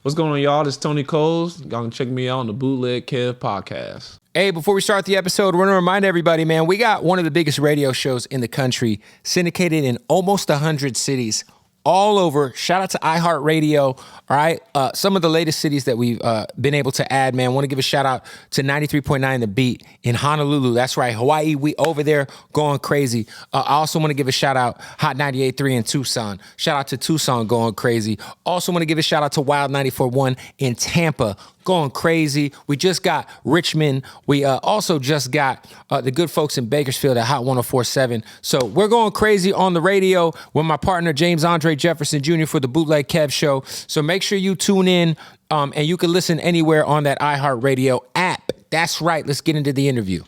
What's going on, y'all? This is Tony Coles. Y'all can check me out on the Bootleg podcast. Hey, before we start the episode, we're going to remind everybody, man, we got one of the biggest radio shows in the country, syndicated in almost 100 cities, all over. Shout out to iHeartRadio, all right? Some of the latest cities that we've been able to add, man. Want to give a shout out to 93.9 The Beat in Honolulu. That's right, Hawaii. We over there going crazy. I also want to give a shout out Hot 98.3 in Tucson. Shout out to Tucson going crazy. Also want to give a shout out to Wild 94.1 in Tampa. Going crazy. We just got Richmond. We also just got the good folks in Bakersfield at Hot 104.7. So we're going crazy on the radio with my partner James Andre Jefferson Jr. for the Bootleg Kev Show. So make sure you tune in and you can listen anywhere on that iHeartRadio app. That's right. Let's get into the interview.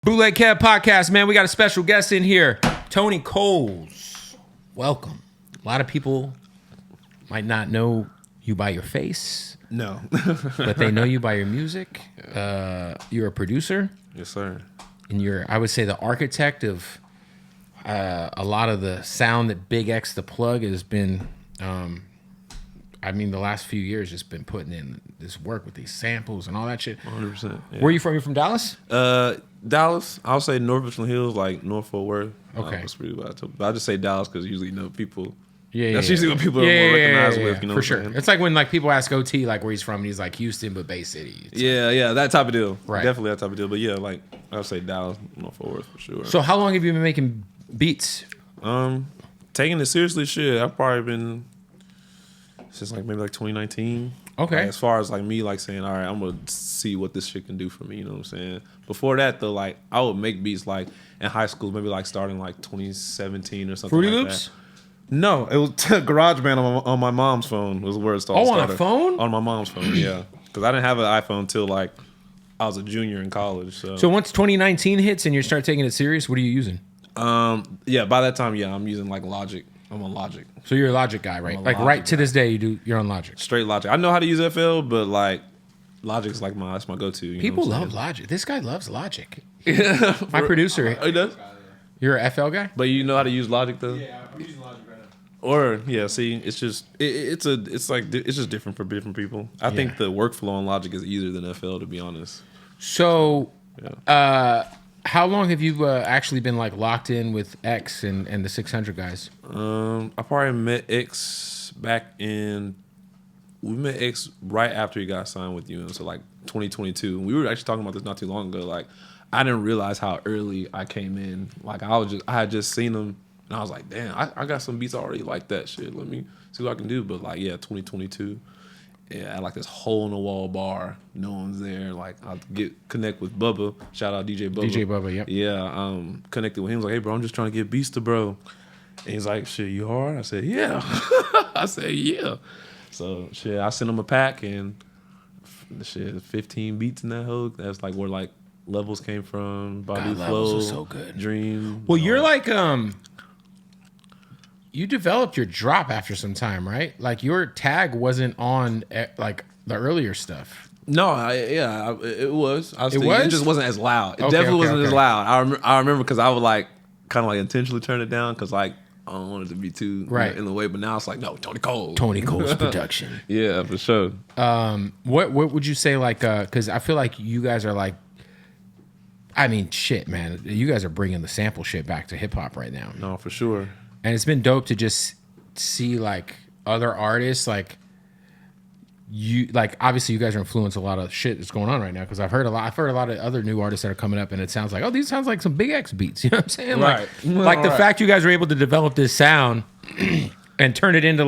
Bootleg Kev podcast, man. We got a special guest in here, Tony Coles. Welcome. A lot of people might not know you by your face. No. But they know you by your music. You're a producer. Yes, sir. And you're, I would say, the architect of a lot of the sound that BigXthaPlug has been, the last few years just been putting in this work with these samples and all that shit. 100%. Yeah. Where are you from? You're from Dallas? Dallas. I'll say North Richland Hills, like North Fort Worth. Okay. That's pretty bad. But I just say Dallas because usually people. Yeah, that's usually what people are more recognized with. You know, for sure. It's like when people ask OT like where he's from, and he's like Houston, but Bay City. It's that type of deal. Right. Definitely that type of deal. But yeah, like I would say Dallas, North Fort Worth for sure. So how long have you been making beats? Taking it seriously, shit. I've probably been since maybe 2019. Okay. Like, as far as me saying, all right, I'm gonna see what this shit can do for me. You know what I'm saying? Before that though, I would make beats in high school, maybe starting 2017 or something. Fruity like Loops? That. No, it was GarageBand on my mom's phone was where it started. Oh, on a phone? On my mom's phone, yeah. Because I didn't have an iPhone till I was a junior in college. So once 2019 hits and you start taking it serious, what are you using? By that time, I'm using Logic. I'm on Logic. So you're a Logic guy, right? Right to this day, you're on Logic. Straight Logic. I know how to use FL, but Logic's that's my go-to. People love Logic. This guy loves Logic. My producer. Oh, he does? You're a FL guy? But you know how to use Logic though? Yeah, I'm using Logic right now. Or see, it's just it's just different for different people. I think the workflow on Logic is easier than FL, to be honest. So, how long have you actually been locked in with X and the 600 guys? I probably met X we met X right after he got signed with UM, so 2022. We were actually talking about this not too long ago. I didn't realize how early I came in. I had just seen him. And I was like, damn, I got some beats already like that shit. Let me see what I can do. But 2022, I had this hole in the wall bar. No one's there. I'll connect with Bubba. Shout out DJ Bubba. DJ Bubba, yep. Yeah, connected with him. I was like, hey, bro, I'm just trying to get beats to bro. And he's like, shit, you hard? I said, yeah. I said, yeah. So shit, I sent him a pack and shit, 15 beats in that hook. That's where Levels came from. Badu Flow. Levels was so good. Dream. Well, you're you developed your drop after some time, right? Your tag wasn't on the earlier stuff. No, it was. It was? It just wasn't as loud. It definitely wasn't as loud. I remember because I would kind of intentionally turn it down because I don't want it to be too in the way. But now it's no, Tony Cole. Tony Cole's production. Yeah, for sure. What would you say because I feel like you guys are shit, man. You guys are bringing the sample shit back to hip hop right now. No, for sure. And it's been dope to just see other artists you obviously you guys are influencing a lot of shit that's going on right now because I've heard a lot of other new artists that are coming up and it sounds these sounds like some Big X beats. You know what I'm saying? Right. The fact you guys were able to develop this sound and turn it into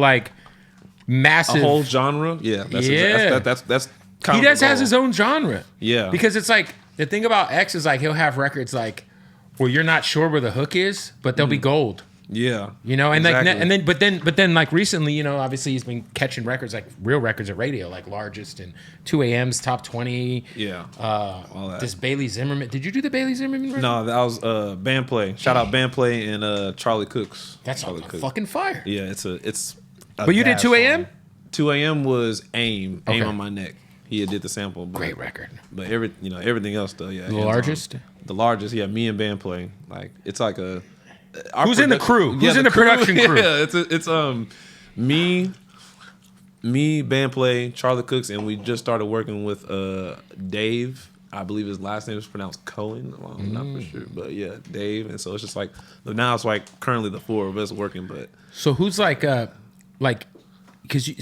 massive a whole genre. Yeah. That's kind he does has his own genre. Yeah. Because it's the thing about X is he'll have records where you're not sure where the hook is, but they'll be gold. Yeah, and exactly. but then recently, obviously he's been catching records real records at radio, Largest and 2 a.m.'s Top 20. Yeah, all that. This Bailey Zimmerman. Did you do the Bailey Zimmerman record? No, that was Bandplay. Shout out Bandplay and Charlie Cooks. That's Charlie Cooks. Fucking fire. Yeah, it's. But you did 2 a.m. 2 a.m. was Aim on My Neck. He did the sample. Great record. But everything else though, yeah. The Largest. The Largest, yeah. Me and Bandplay, it's Who's in the crew? Who's in the production crew? Yeah, it's me, band play, Charlie Cooks, and we just started working with Dave. I believe his last name is pronounced Cohen. Well, I'm not for sure, but yeah, Dave. And so it's just like now it's like currently the four of us working. But so who's because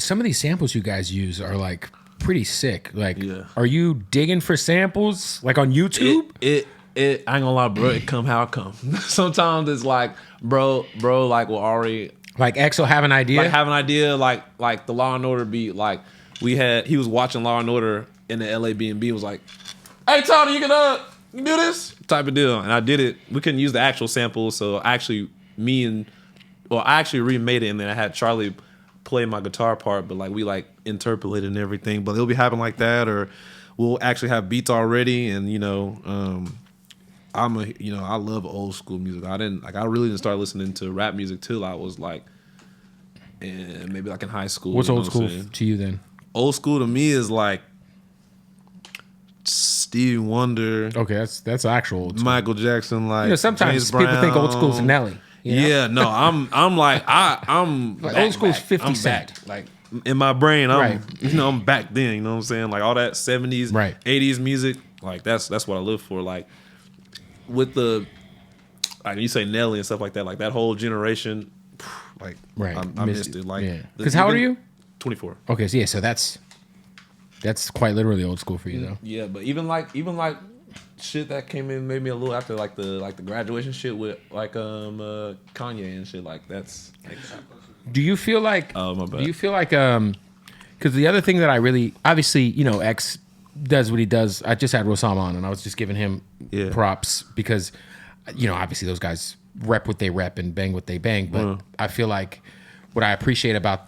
some of these samples you guys use are like pretty sick. Like, are you digging for samples like on YouTube? It I ain't gonna lie, bro. It come how it come. Sometimes it's like, bro, like will already. Like X will have an idea? Like the Law and Order beat, like he was watching Law and Order in the LA B&B, was like, hey Tony, you can do this? Type of deal. And I did it. We couldn't use the actual sample, so I actually remade it, and then I had Charlie play my guitar part, but like we like interpolated and everything. But it'll be happening like that, or we'll actually have beats already, and I love old school music. I really didn't start listening to rap music till I was like, maybe like in high school. What's old school to you then? Old school to me is like Stevie Wonder. Okay, that's actual old school. Michael Jackson. Like sometimes people think old school is Nelly. Yeah, no, I'm like like old school is 50 Cent. Like in my brain, I'm back then. You know what I'm saying? Like all that 70s, 80s music. Like that's what I live for. Like with like you say Nelly and stuff like that whole generation, like I missed it. Like, because how old are you? 24. Okay, so so that's quite literally old school for you though. Yeah, but even like shit that came in maybe a little after like the graduation shit with like Kanye and shit, like that's. Like, do you feel like? Oh my bad. Do you feel like because the other thing that I really obviously X does what he does. I just had Rosam on, and I was just giving him props because, obviously those guys rep what they rep and bang what they bang. But I feel like what I appreciate about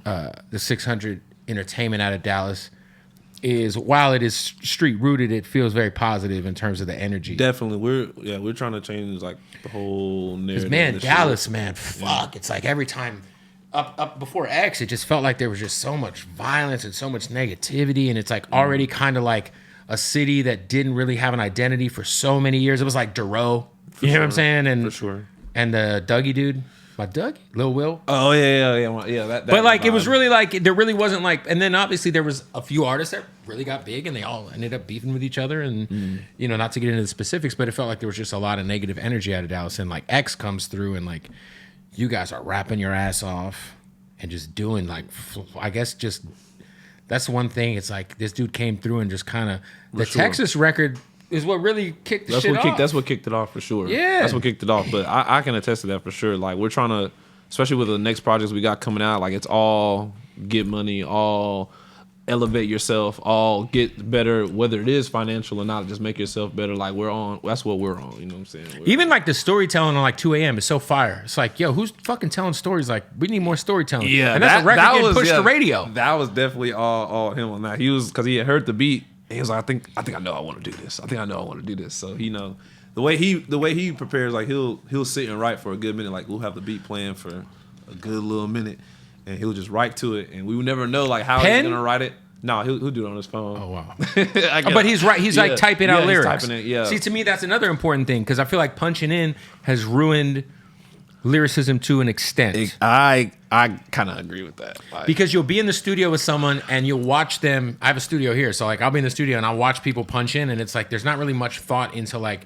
the 600 entertainment out of Dallas is while it is street rooted, it feels very positive in terms of the energy. Definitely, we're trying to change like the whole narrative. Man, Dallas, man, fuck! It's like every time. Up before X, it just felt like there was just so much violence and so much negativity, and it's like already kind of like a city that didn't really have an identity for so many years. It was like Duro, you know what I'm saying? And for sure. And the Dougie dude, my Dougie, Lil Will. Oh yeah. That but like it was really like there really wasn't like, and then obviously there was a few artists that really got big, and they all ended up beefing with each other, and not to get into the specifics, but it felt like there was just a lot of negative energy out of Dallas, and like X comes through and like. You guys are rapping your ass off and just doing like, I guess just, that's one thing. It's like this dude came through and just kind of, the Texas record is what really kicked the shit off. That's what kicked it off for sure. Yeah. That's what kicked it off. But I can attest to that for sure. Like we're trying to, especially with the next projects we got coming out, like it's all get money, all elevate yourself, all get better, whether it is financial or not, just make yourself better. Like that's what we're on, you know what I'm saying? Even like the storytelling on like 2 a.m. is so fire. It's like, yo, who's fucking telling stories? Like, we need more storytelling. Yeah. And that's a record getting pushed to radio. That was definitely all him on that. He was, because he had heard the beat, and he was like, I think I know I want to do this. So, the way he prepares, like he'll sit and write for a good minute. Like we'll have the beat playing for a good little minute, and he'll just write to it, and we would never know like how he's gonna write it. No, he'll do it on his phone. Oh wow! But he's right. He's like typing out lyrics. He's typing it, See, to me, that's another important thing because I feel like punching in has ruined lyricism to an extent. I kind of agree with that. Like, because you'll be in the studio with someone and you'll watch them. I have a studio here, so like I'll be in the studio and I'll watch people punch in, and it's like there's not really much thought into like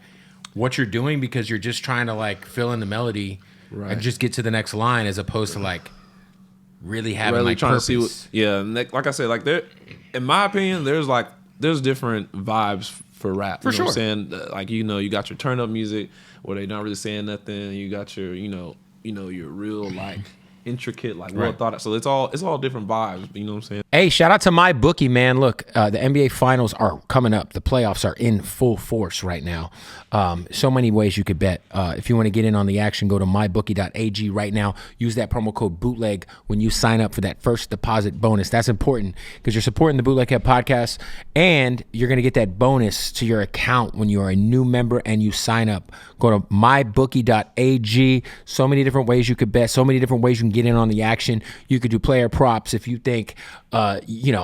what you're doing because you're just trying to like fill in the melody and just get to the next line as opposed to like. Really having like trying purpose. to see like I said, like there, in my opinion, there's different vibes for rap. For you know sure. What I'm saying? Like you got your turn up music where they not really saying nothing. You got your your real like intricate, like well thought out. So it's all different vibes. You know what I'm saying? Hey, shout out to my bookie, man. Look, the NBA finals are coming up. The playoffs are in full force right now. So many ways you could bet. If you want to get in on the action, go to mybookie.ag right now. Use that promo code BOOTLEG when you sign up for that first deposit bonus. That's important because you're supporting the Bootleg Head podcast, and you're going to get that bonus to your account when you are a new member and you sign up. Go to mybookie.ag. So many different ways you could bet. So many different ways you can get in on the action. You could do player props if you think, I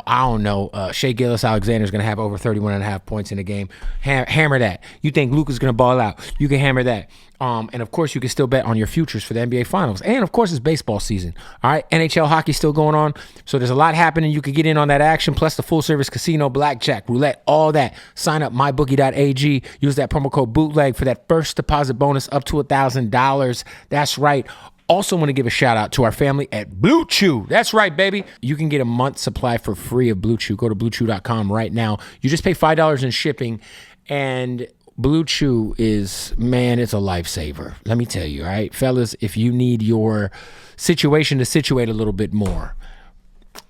don't know, Shea Gilgeous-Alexander is going to have over 31.5 points in a game. Hammer that. You think Luka's going to ball out. You can hammer that. And of course, you can still bet on your futures for the NBA Finals. And of course, it's baseball season. All right, NHL hockey still going on. So there's a lot happening. You could get in on that action, plus the full service casino, blackjack, roulette, all that. Sign up mybookie.ag. Use that promo code BOOTLEG for that first deposit bonus up to $1,000. That's right. Also want to give a shout out to our family at Blue Chew. That's right, baby. You can get a month's supply for free of Blue Chew. Go to bluechew.com right now. You just pay $5 in shipping, and Blue Chew is, man, it's a lifesaver. Let me tell you, all right? Fellas, if you need your situation to situate a little bit more,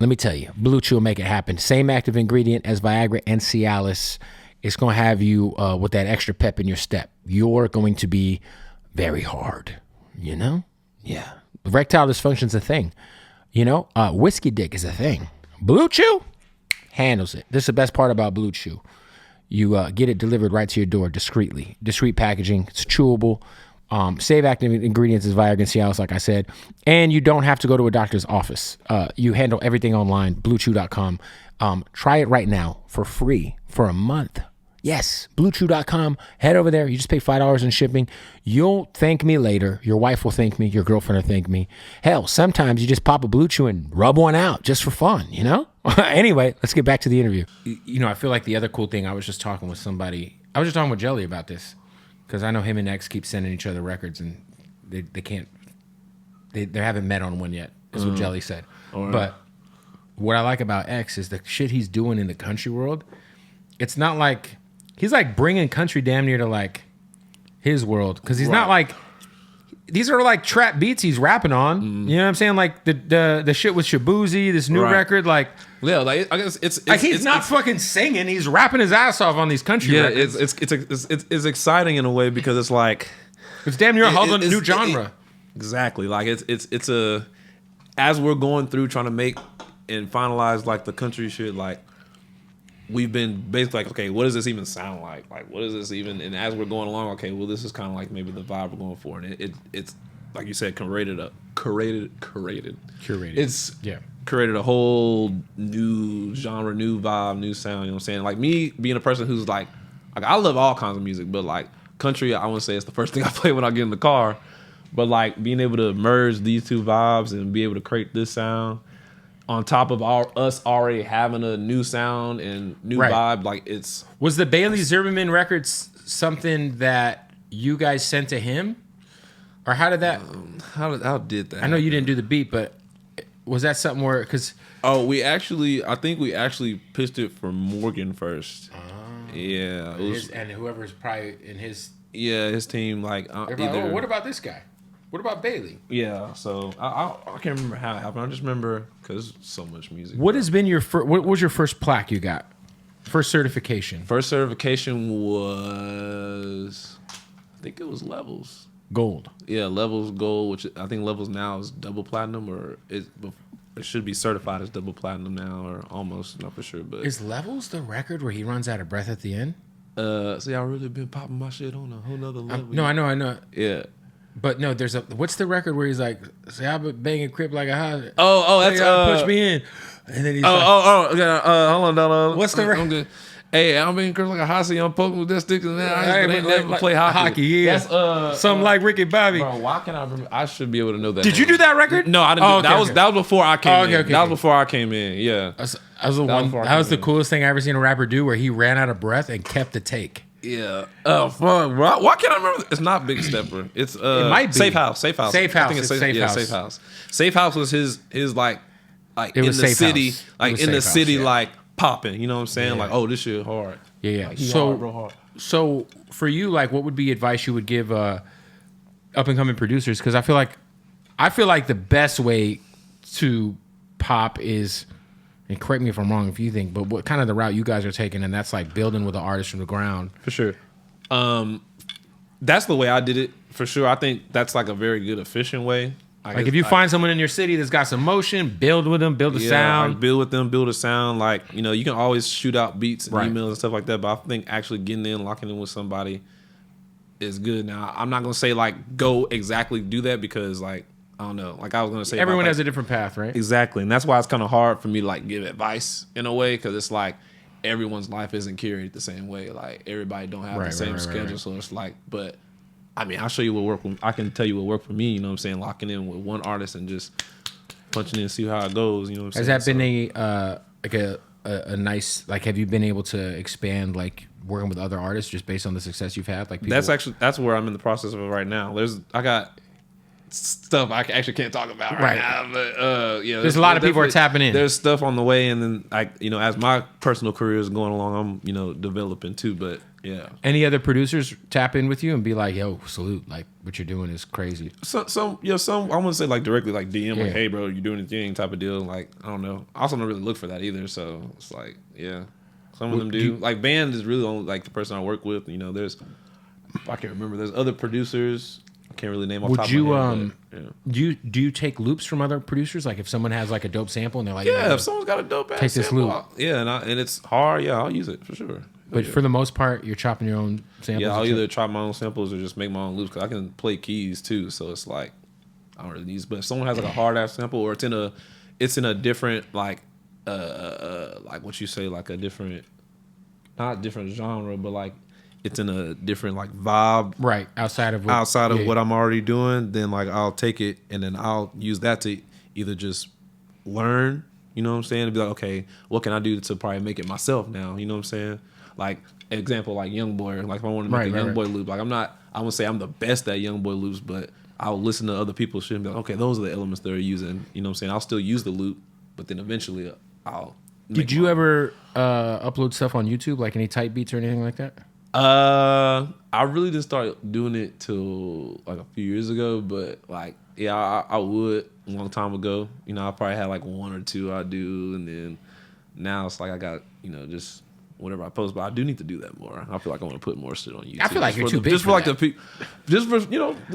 let me tell you, Blue Chew will make it happen. Same active ingredient as Viagra and Cialis. It's going to have you with that extra pep in your step. You're going to be very hard, you know? Yeah. Erectile dysfunction's a thing. Whiskey dick is a thing. Blue Chew handles it. This is the best part about Blue Chew. You get it delivered right to your door discreetly. Discreet packaging. It's chewable. Save active ingredients is Viagra and Cialis, like I said. And you don't have to go to a doctor's office. You handle everything online, bluechew.com. Try it right now for free for a month. Yes, bluechew.com. Head over there. You just pay $5 in shipping. You'll thank me later. Your wife will thank me. Your girlfriend will thank me. Hell, sometimes you just pop a Blue Chew and rub one out just for fun, Anyway, let's get back to the interview. I feel like the other cool thing, I was just talking with Jelly about this, because I know him and X keep sending each other records, and they haven't met on one yet, is what Jelly said. Right. But what I like about X is the shit he's doing in the country world. It's not like he's like bringing country damn near to like his world, because he's not like, these are like trap beats he's rapping on. You know what I'm saying? Like the shit with Shabuzi, this new record, like, yeah, like I guess it's he's not fucking singing, he's rapping his ass off on these country records. It's exciting in a way, because it's like it's damn near a whole new genre. Exactly, like it's a, as we're going through trying to make and finalize like the country shit, like we've been basically like, okay, what does this even sound like? Like, what is this even? And as we're going along, okay, well, this is kind of like maybe the vibe we're going for, and it's like you said, curated. It's created a whole new genre, new vibe, new sound. You know what I'm saying? Like me being a person who's like I love all kinds of music, but like country, I wouldn't say it's the first thing I play when I get in the car. But like being able to merge these two vibes and be able to create this sound on top of us already having a new sound and new vibe, like it's... Was the Bailey Zimmerman records something that you guys sent to him? Or how did that... How did that I know you didn't do the beat, but was that something where... Because... I think we actually pitched it for Morgan first. Yeah. And whoever's probably in his... Yeah, his team, like... either, what about this guy? What about Bailey? Yeah, so I can't remember how it happened. I just remember because so much music. What has been your what was your first plaque you got? First certification? First certification was, I think it was Levels. Gold. Yeah, Levels Gold, which I think Levels now is double platinum, or it should be certified as double platinum now, or almost, not for sure. But is Levels the record where he runs out of breath at the end? See, I really been popping my shit on a whole nother level. No, I know. Yeah. But no, there's what's the record where he's like, say I've been banging Crip like a house. Oh, that's push me in. And then he's hold on, what's the record? I'm good. Hey, I'm being Crip like a house. I'm poking with that stick and that. I never play hockey. Yeah. That's something like Ricky Bobby. Bro, why can I remember? I should be able to know that. Did you do that record? No, I didn't. That was before I came in. That was before I came in. Yeah. That was the coolest thing I ever seen a rapper do, where he ran out of breath and kept the take. Yeah. Oh, fuck. Why can't I remember? It's not Big Stepper. It's it might be. Safe House. I think it's Safe House. Safe House was his like in the city, like in the city, like popping. You know what I'm saying? Like, oh, this shit hard. Yeah. Like, hard, real hard. So for you, like, what would be advice you would give up and coming producers? Because I feel like the best way to pop is, and correct me if I'm wrong if you think, but what kind of the route you guys are taking, and that's like building with the artist from the ground. For sure. That's the way I did it, for sure. I think that's like a very good, efficient way. Like if you find someone in your city that's got some motion, build with them, build a sound. Like build with them, build a sound. Like, you know, you can always shoot out beats and emails and stuff like that, but I think actually getting in, locking in with somebody is good. Now, I'm not going to say like go exactly do that, because like I don't know. Like I was gonna say, everyone about, has a different path, right? exactly, and that's why it's kind of hard for me to like give advice in a way because it's like everyone's life isn't carried the same way. Like everybody don't have the same schedule, so it's like, but I mean, I'll show you what worked. I can tell you what worked for me. You know what I'm saying? Locking in with one artist and just punching in and see how it goes. You know what I'm saying? Has that been a nice, like, have you been able to expand like working with other artists just based on the success you've had? Like people... that's where I'm in the process of it right now. I got stuff I actually can't talk about right now, but yeah, there's a lot of people are tapping in. There's stuff on the way, and then as my personal career is going along, I'm developing too. But yeah, any other producers tap in with you and be like, "Yo, salute! Like what you're doing is crazy." Some I wouldn't say like directly like DM like, "Hey, bro, you're doing a thing" type of deal. Like I don't know. I also don't really look for that either. So it's like some of them do. Like Band is really only like the person I work with. There's I can't remember. There's other producers. I can't really name off the top of my head. But, do you take loops from other producers? Like if someone has like a dope sample and they're like, if someone's got a dope ass take this sample, loop, and it's hard, I'll use it for sure. But for the most part, you're chopping your own samples. Yeah, I'll either chop my own samples or just make my own loops because I can play keys too. So it's like I don't really use. But if someone has like a hard ass sample or it's in a different like what you say, like a different, not different genre, but like it's in a different like vibe, right? Outside of what I'm already doing, then like I'll take it and then I'll use that to either just learn, you know what I'm saying, to be like, okay, what can I do to probably make it myself now, you know what I'm saying? Like example, like Young Boy, like if I want to make a Young Boy loop, like I wouldn't say I'm the best at Young Boy loops, but I'll listen to other people's shit and be like, okay, those are the elements they're using, you know what I'm saying? I'll still use the loop, but then eventually I'll. Did you ever upload stuff on YouTube, like any type beats or anything like that? I really didn't start doing it till like a few years ago, but like, I would a long time ago. I probably had like one or two I do, and then now it's like I got, just whatever I post, but I do need to do that more. I feel like I want to put more shit on YouTube. I feel like you're too big just for like the people, just for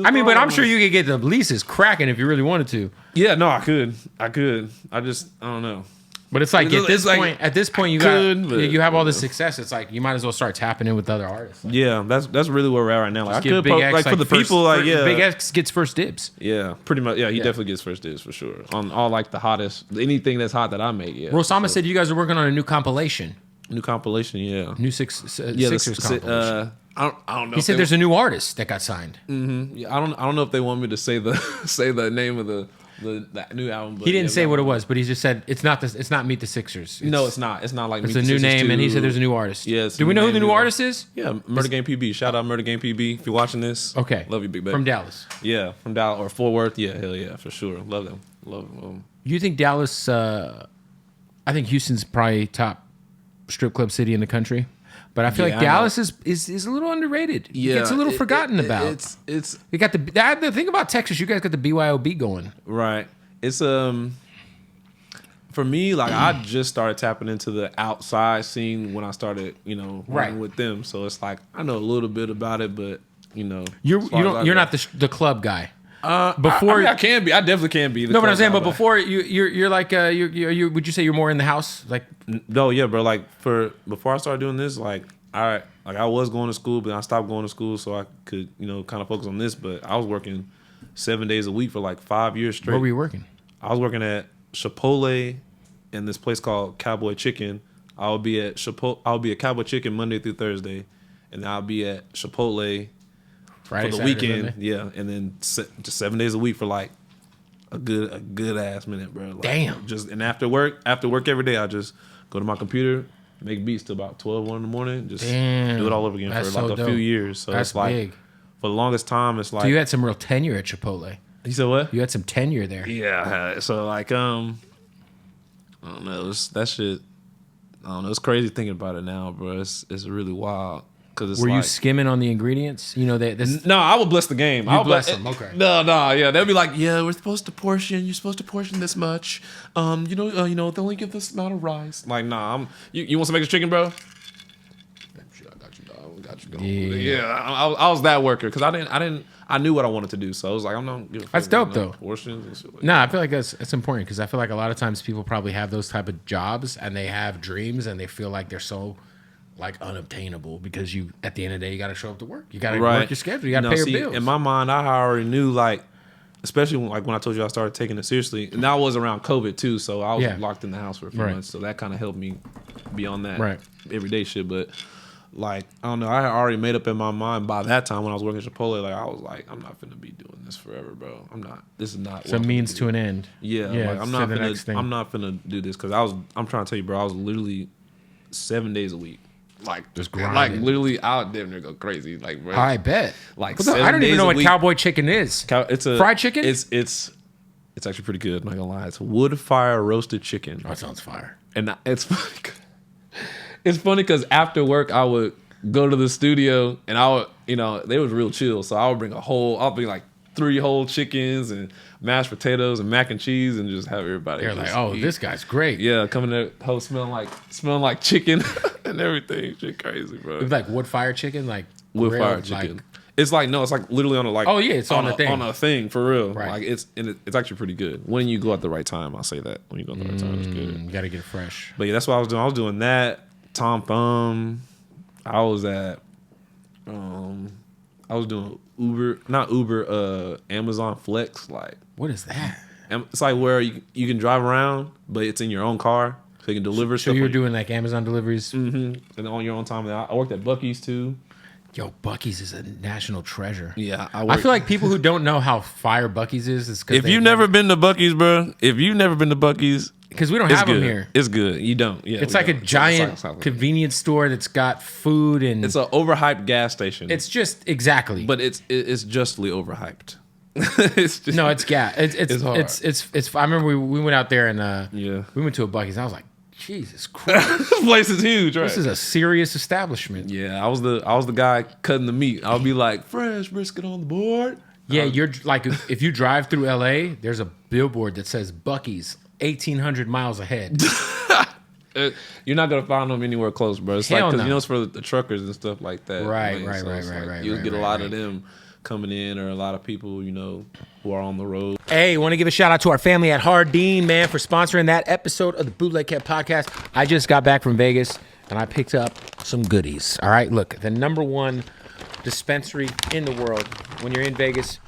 I mean, but I'm sure you could get the releases cracking if you really wanted to. Yeah, no, I could. I don't know. But it's like at this point you have all this success. It's like you might as well start tapping in with other artists. Like, yeah, that's really where we're at right now. Like I could Big X, like for the people, like Big X gets first dibs. Yeah, pretty much. Yeah, he definitely gets first dibs for sure on all like the hottest anything that's hot that I make. Yeah. Rosama said you guys are working on a new compilation. New compilation, yeah. New Sixers compilation. I don't know. He said there's a new artist that got signed. Mm-hmm. Yeah, I don't know if they want me to say the name of the new album. But he didn't say what it was, but he just said it's not Meet the Sixers. No, it's not. It's not like it's Meet a the new Sixers name, 2. and he said there's a new artist. Yes. Do we know who the new artist is? Yeah, Murder Game PB. Shout out Murder Game PB if you're watching this. Okay, love you, Big Baby. From Dallas. Yeah, from Dallas or Fort Worth. Yeah, hell yeah, for sure. Love them. Love them. You think Dallas? I think Houston's probably top strip club city in the country. But I feel like Dallas is a little underrated. Yeah, it gets a little forgotten about. It's you got the thing about Texas. You guys got the BYOB going, right? It's for me, like I just started tapping into the outside scene when I started, running with them. So it's like I know a little bit about it, but you're not the club guy. Before I can be, I definitely can be. No, but I'm saying, but before you're like you would you say you're more in the house? Like no, yeah, bro. Like before I started doing this, like I was going to school, but I stopped going to school so I could kind of focus on this. But I was working 7 days a week for like 5 years straight. Where were you working? I was working at Chipotle in this place called Cowboy Chicken. I'll be at Cowboy Chicken Monday through Thursday, and I'll be at Chipotle Friday, for the Saturday, weekend. Sunday? Yeah, and then just 7 days a week for like a good ass minute, bro. Like, damn. And after work every day, I just go to my computer, make beats till about 12, 1 in the morning, just do it all over again for like a few years. So that's it's like big. For the longest time, it's like. So you had some real tenure at Chipotle. You said what? You had some tenure there. Yeah. So like I don't know. That shit. I don't know. It's crazy thinking about it now, bro. It's really wild. Were you skimming on the ingredients? No, I would bless the game. I would bless them. Okay. No, yeah. They'll be like, yeah, we're supposed to portion. You're supposed to portion this much. They only give this amount of rice. Like, nah. You want some extra chicken, bro? I got you, dog. Got you. Yeah. I was that worker because I knew what I wanted to do, so I was like, I'm not. That's dope, though. Portions and shit like I feel like that's important because I feel like a lot of times people probably have those type of jobs and they have dreams and they feel like they're so like unobtainable because you at the end of the day you got to show up to work. You got to work your schedule. You got to pay your bills. In my mind, I already knew like especially when I told you I started taking it seriously, and that was around COVID too, so I was locked in the house for a few months, so that kind of helped me be on that everyday shit. But like, I don't know, I had already made up in my mind by that time when I was working at Chipotle, like I was like, I'm not finna be doing this forever, bro. I'm not. This is not. It's a means to an end. Yeah, like, I'm not finna do this because I'm trying to tell you, bro. I was literally 7 days a week. Like just grinding. Like literally out there and go crazy. Like, bro, I bet. Like I don't even know what cowboy chicken is. It's a fried chicken. It's actually pretty good. I'm not gonna lie. It's wood fire roasted chicken. Oh, that sounds fire. And it's funny because after work I would go to the studio and I would, they was real chill. So I would bring I'll bring like 3 whole chickens and mashed potatoes and mac and cheese and just have everybody. They're like, oh, this guy's great. Yeah, coming there, whole smelling like chicken and everything. Shit crazy, bro. It's like wood fire chicken, like wood fire chicken. Like, it's like it's like literally on a like. Oh yeah, it's on a thing. On a thing for real. Right. Like it's actually pretty good when you go at the right time. I'll say that when you go at the right time, it's good. You gotta get it fresh. But yeah, that's what I was doing. I was doing that. Tom Thumb. I was at. I was doing Amazon Flex. Like, what is that? It's like where you can drive around, but it's in your own car, so you can deliver stuff. So you're doing like Amazon deliveries, and on your own time. I worked at Buc-ee's too. Yo, Buc-ee's is a national treasure. Yeah, I feel like people who don't know how fire Buc-ee's is because if you've never been to Buc-ee's, bro. If you've never been to Buc-ee's, because we don't have them here. It's good. You don't. Yeah, it's like a giant convenience store that's got food and it's an overhyped gas station. It's just exactly, but it's justly overhyped. It's just, no, it's gas. It's hard. It's. I remember we went out there and we went to a Buc-ee's. And I was like, Jesus Christ, this place is huge. Right? This is a serious establishment. Yeah, I was the guy cutting the meat. I'll be like, fresh brisket on the board. Yeah, you're like if you drive through LA, there's a billboard that says Buc-ee's 1,800 miles ahead. You're not gonna find them anywhere close, bro. It's like because it's for the truckers and stuff like that. Right. You'll get a lot of them coming in, or a lot of people, who are on the road. Hey, want to give a shout out to our family at Hardin, man, for sponsoring that episode of the Bootleg Cat podcast. I just got back from Vegas and I picked up some goodies. All right, look, the #1 dispensary in the world. When you're in Vegas,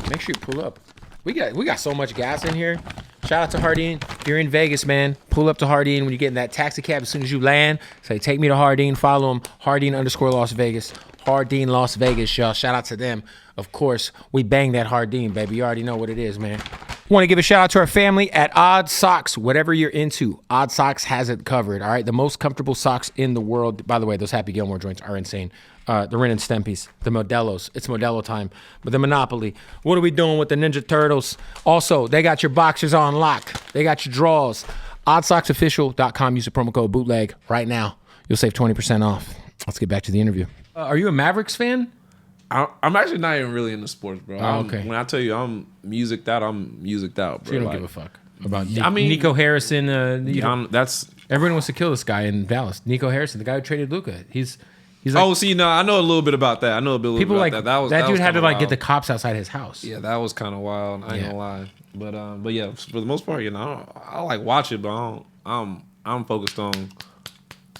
make sure you pull up. We got so much gas in here. Shout out to Hardin. If you're in Vegas, man, pull up to Hardin when you get in that taxi cab. As soon as you land, say, take me to Hardin. Follow them, Hardin_Las Vegas. Hardin Las Vegas, y'all. Shout out to them. Of course, we bang that Hardin, baby. You already know what it is, man. Want to give a shout out to our family at Odd Socks. Whatever you're into, Odd Socks has it covered, all right? The most comfortable socks in the world. By the way, those Happy Gilmore joints are insane. The Ren and Stempies, the Modelos. It's Modelo time. But the Monopoly. What are we doing with the Ninja Turtles? Also, they got your boxers on lock. They got your drawers. OddSocksOfficial.com. Use the promo code BOOTLEG right now. You'll save 20% off. Let's get back to the interview. Are you a Mavericks fan? I'm actually not even really into sports, bro. Okay. When I tell you I'm musicked out, bro. So you don't give a fuck about Nico Harrison. That's everyone wants to kill this guy in Dallas. Nico Harrison, the guy who traded Luka. He's like, I know a little bit about that. I know a little bit about that. That dude had to get the cops outside his house. Yeah, that was kind of wild. I ain't gonna lie, but yeah, for the most part, I like watch it, but I'm focused on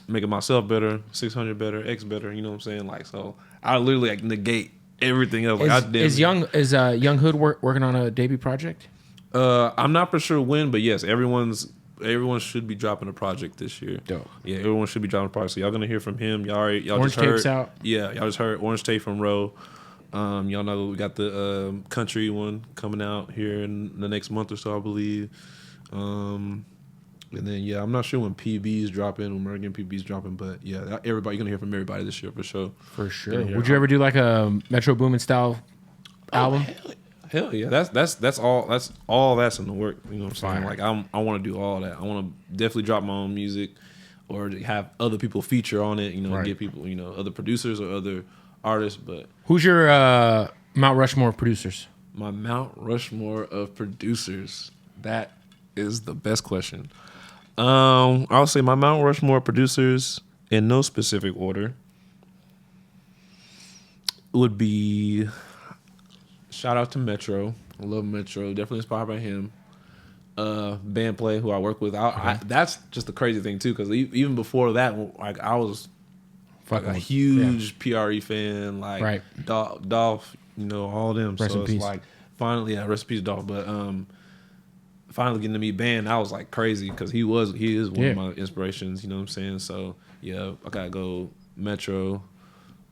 making myself better, 600 better, X better. You know what I'm saying? Like, so I literally negate everything else. Is Young Hood working on a debut project? I'm not for sure when, but yes, everyone should be dropping a project this year. Dope. Yeah, everyone should be dropping a project. So y'all gonna hear from him. Y'all Orange just heard. Tape's out. Yeah, y'all just heard Orange Tape from Roe. Y'all know we got the country one coming out here in the next month or so, I believe. And then I'm not sure when PB's dropping, when American PB's dropping, but yeah, everybody, you're gonna hear from everybody this year for sure. For sure. Would you ever do like a Metro Boomin style album? Hell yeah, that's all that's in the work. You know what I'm saying? Like I want to do all that. I want to definitely drop my own music, or have other people feature on it. Get people, other producers or other artists. But who's your Mount Rushmore of producers? My Mount Rushmore of producers. That is the best question. I'll say my Mount Rushmore producers in no specific order would be, shout out to Metro. I love Metro. Definitely inspired by him. Bandplay, who I work with. That's just the crazy thing too, because even before that, I was a huge PRE fan. Like Dolph, all of them. Rest in peace. Like finally, recipes Dolph, but finally getting to meet Band, I was like crazy because he is one of my inspirations. You know what I'm saying? So yeah, I gotta go Metro,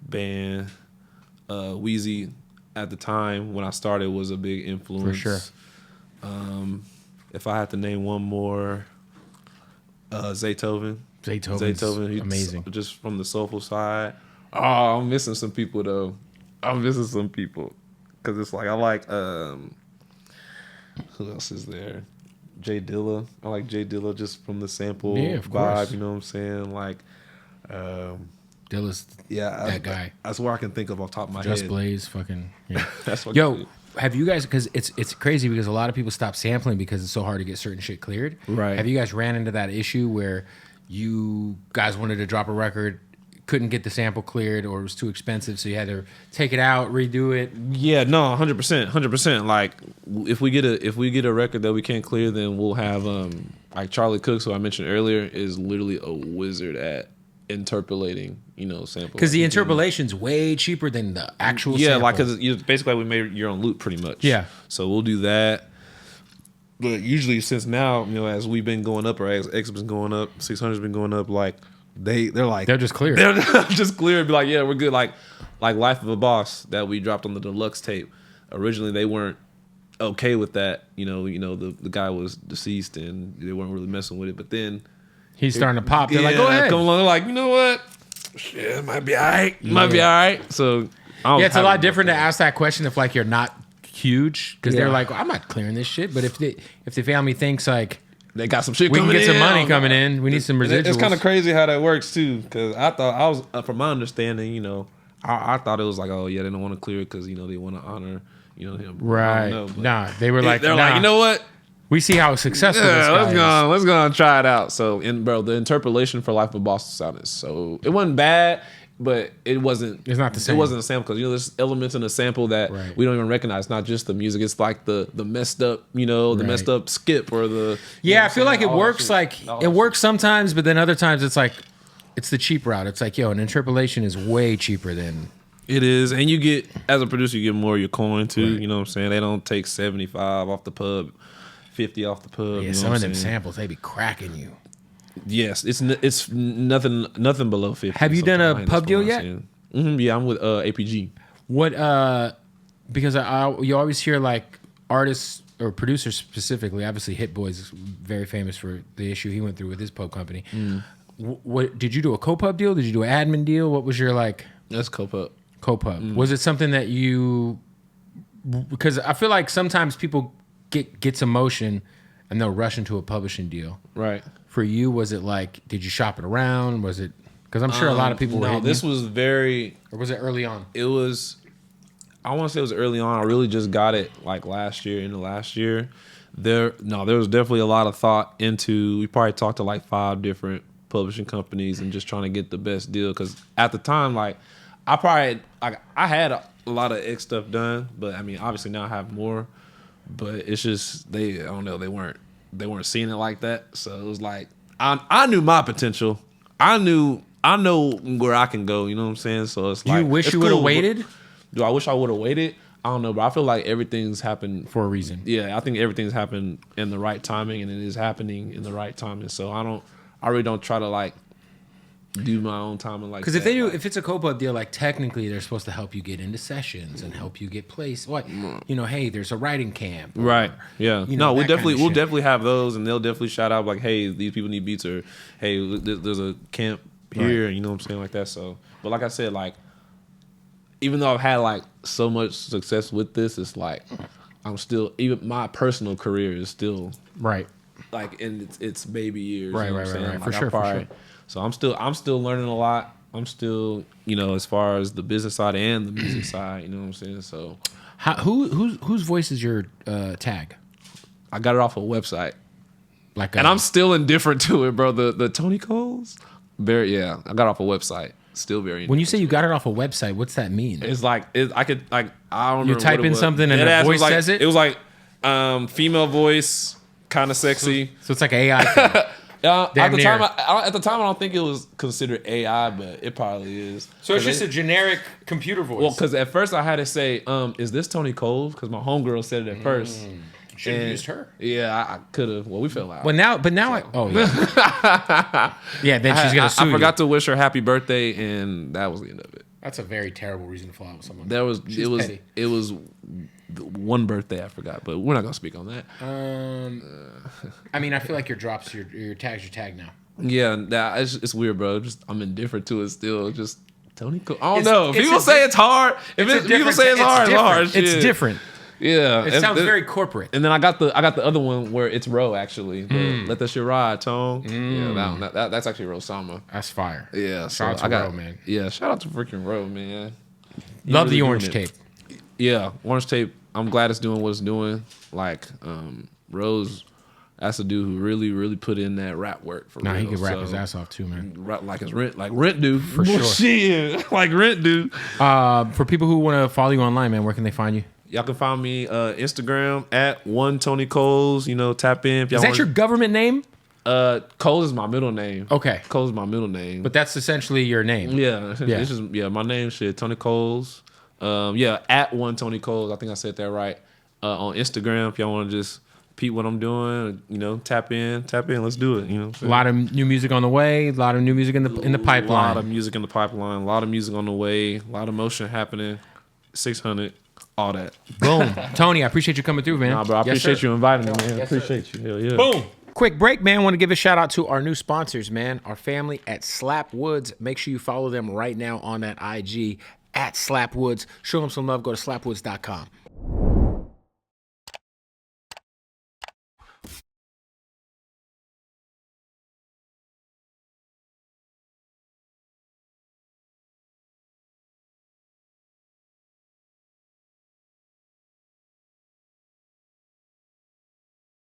Band, Wheezy. At the time when I started was a big influence. For sure. If I had to name one more, Zaytoven. Zaytoven's amazing. Just from the soulful side. Oh, I'm missing some people though. Because it's like I like who else is there? Jay Dilla. I like Jay Dilla just from the sample vibe. Course. You know what I'm saying? Like Dilla's that guy. That's where I can think of off the top of my head. Just Blaze, fucking yeah. That's what. Yo, have you guys? Because it's crazy because a lot of people stop sampling because it's so hard to get certain shit cleared. Right. Have you guys ran into that issue where you guys wanted to drop a record, couldn't get the sample cleared, or it was too expensive, so you had to take it out, redo it? Yeah, no, 100%. Like if we get a record that we can't clear, then we'll have like Charlie Cooks, who I mentioned earlier, is literally a wizard at interpolating, samples. Because the interpolation's way cheaper than the actual sample. sample. Like because basically we made your own loop pretty much. Yeah. So we'll do that. But usually since now, as we've been going up, or as X has been going up, 600's been going up, like they're just clear. They're just clear and be like, yeah, we're good. Like Life of a Boss that we dropped on the deluxe tape. Originally they weren't okay with that. The guy was deceased and they weren't really messing with it. But then he's starting to pop. They're like, go ahead. Come along. They're like, you know what? Shit, it might be all right. Might be all right. So it's a lot different to ask that question if like you're not huge, because they're like, well, I'm not clearing this shit. But if the family thinks like they got some shit, we can get some money coming in, we need some residuals. It's kind of crazy how that works too, because I thought from my understanding, I thought it was like, oh yeah, they don't want to clear it because they want to honor him. Right? Nah, they were like, like, you know what? We see how successful this guy is. Let's go and try it out. So, the interpolation for Life of Boston sounded so it wasn't bad, but it wasn't. It's not the same. It wasn't a sample because there's elements in the sample that we don't even recognize. It's not just the music. It's like the messed up, the messed up skip or the. I feel like it works. It works sometimes, but then other times it's like it's the cheap route. It's like, an interpolation is way cheaper than. It is, and you get, as a producer, you get more of your coin too. Right. You know what I'm saying? They don't take 75 off the pub. 50 off the pub. Yeah, some of them samples, they be cracking you. Yes, it's nothing below 50. Have you done a pub deal yet? Mm-hmm, yeah, I'm with APG. What? Because you always hear like artists or producers specifically. Obviously, Hit Boy's very famous for the issue he went through with his pub company. What did you do? A co-pub deal? Did you do an admin deal? What was your like? That's co-pub. Co-pub. Was it something that you? Because I feel like sometimes people get some motion and they'll rush into a publishing deal. Right. For you, was it like, did you shop it around? Was it, because I'm sure a lot of people were hitting this was very... Or was it early on? It was, I want to say it was early on. I really just got it like last year. There was definitely a lot of thought into, we probably talked to like 5 different publishing companies and just trying to get the best deal. Because at the time, like, I had a lot of X stuff done, but I mean, obviously now I have more. But it's just I don't know, they weren't seeing it like that. So it was like I knew my potential. I know where I can go. You know what I'm saying? So it's like, you wish you would have waited. Do I wish I would have waited? I don't know, but I feel like everything's happened for a reason. Yeah, I think everything's happened in the right timing, and it is happening in the right timing. So I really don't try to like do my own timing like that. Because if it's a co-pub deal, like technically they're supposed to help you get into sessions and help you get placed. What hey, there's a writing camp, right? Yeah, we'll definitely have those, and they'll definitely shout out like, hey, these people need beats, or hey, there's a camp here. Right. You know what I'm saying, like that. So, but like I said, like even though I've had like so much success with this, it's like I'm still, even my personal career is still right, like in its baby years. Right, you know right, what I'm saying? For sure. So I'm still learning a lot. I'm still, as far as the business side and the music side, you know what I'm saying? So whose voice is your tag? I got it off a website. And I'm still indifferent to it, bro. The Tony Coles? I got it off a website. Still very indifferent. When you say you got it off a website, what's that mean? It's like I don't know. You type in something and the voice says it? It was like female voice, kind of sexy. So it's like AI thing. At Damn the near. time, I don't think it was considered AI, but it probably is. So it's just a generic computer voice. Well, because at first I had to say, "Is this Tony Coles?" Because my homegirl said it at first. Should have used her. Yeah, I could have. Well, we fell out. But now, yeah, then she's gonna sue I forgot you. to wish her happy birthday, and that was the end of it. That's a very terrible reason to fall out with someone. It was the one birthday I forgot, but we're not gonna speak on that. I mean, I feel like your drops, your tags, your tag now. Yeah, it's weird, bro. Just I'm indifferent to it still. Just Tony Coles. I don't It's- know. it's People a say di- it's hard. People say it's hard. It's hard. It's shit. different. Yeah, It sounds very corporate. And then I got the other one where it's Ro actually. Let that shit ride, Tone. Yeah, that's actually Ro Sama. That's fire. Yeah, so Shout out to Ro, man. Yeah, shout out to freaking Ro, man. He Love really the orange doing tape. it. Yeah, orange tape. I'm glad it's doing what it's doing. Like Rose, that's a dude who really put in that rap work for real. He could rap So, his ass off too, man. Rap like his Rent do For sure. Shit, like Rent do. For people who want to follow you online, man, where can they find you? Y'all can find me Instagram at one Tony Coles. You know, tap in. If y'all Is that want. your government name? Coles is my middle name. Okay. Coles is my middle name. But that's essentially your name. Yeah, Yeah. It's just my name shit, Tony Coles. At one Tony Coles. I think I said that right. On Instagram, if y'all want to just peep what I'm doing, tap in, let's do it. A lot of new music on the way. A lot of new music in the pipeline. A lot of music in the pipeline. A lot of music on the way. A lot of motion happening. 600, all that. Boom. Tony, I appreciate you coming through, man. Nah, bro, I appreciate you inviting me, man. Yes, sir. Appreciate you. Hell yeah. Boom. Quick break, man. Want to give a shout out to our new sponsors, man. Our family at Slap Woods. Make sure you follow them right now on that IG at Slap Woods. Show them some love. Go to slapwoods.com.